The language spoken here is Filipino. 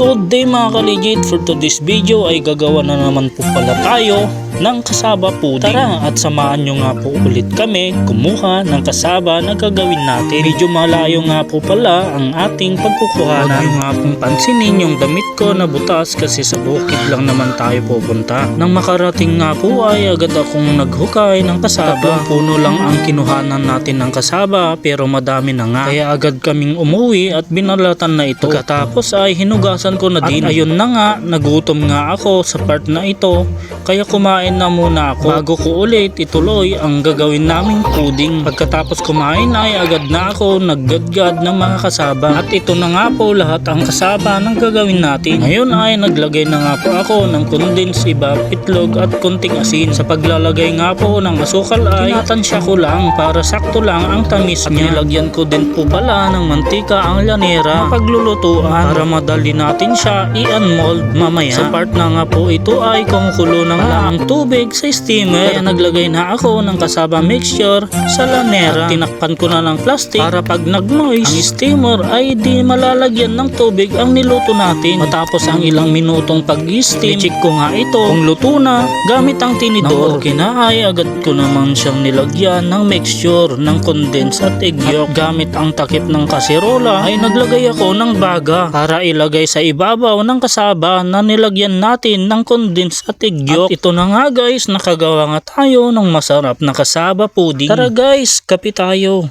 Good day mga kaligid, for today's video ay gagawa na naman po pala tayo ng kasaba pudding. Tara at samahan nyo nga po ulit kami kumuha ng kasaba na gagawin natin. Medyo malayo nga po pala ang ating pagkukuhanan. Huwag nyo nga pong pansinin yung damit ko na butas kasi sa bukid lang naman tayo pupunta. Nang makarating nga po ay agad akong naghukay ng kasaba. Tatlong puno lang ang kinuhanan natin ng kasaba pero madami na nga. Kaya agad kaming umuwi at binalatan na ito. Pagkatapos ay hinugasan ko na din. At ayun na nga, nagutom nga ako sa part na ito. Kaya kumain na muna ako bago ko ulit ituloy ang gagawin naming pudding. Pagkatapos kumain ay agad na ako naggadgad ng mga kasaba. At ito na nga po lahat ang kasaba ng gagawin natin. Ngayon ay naglagay na nga po ako ng condensed iba, itlog at konting asin. Sa paglalagay nga po ng asukal ay tinatansya ko lang para sakto lang ang tamis niya. At nilagyan ko din po pala ng mantika ang lanera ng paglulutuan para madali natin siya i-unmold mamaya. Sa part na nga po ito ay kumukulo na nga ang tubig sa steamer. Kaya naglagay na ako ng kasaba mixture sa lanera. At tinakpan ko na ng plastic para pag nag-moist ang steamer ay di malalagyan ng tubig ang niluto natin. Matapos ang ilang minutong pag-steam, check ko nga ito kung luto na gamit ang tinidor. Nang okay na ay agad ko naman siyang nilagyan ng mixture ng condensed at egg yolk. At gamit ang takip ng kaserola ay naglagay ako ng baga para ilagay sa ibabaw ng kasaba na nilagyan natin ng condensed at egg yolk. At ito na nga guys, nakagawa nga tayo ng masarap na kasaba pudding. Tara guys, kape tayo.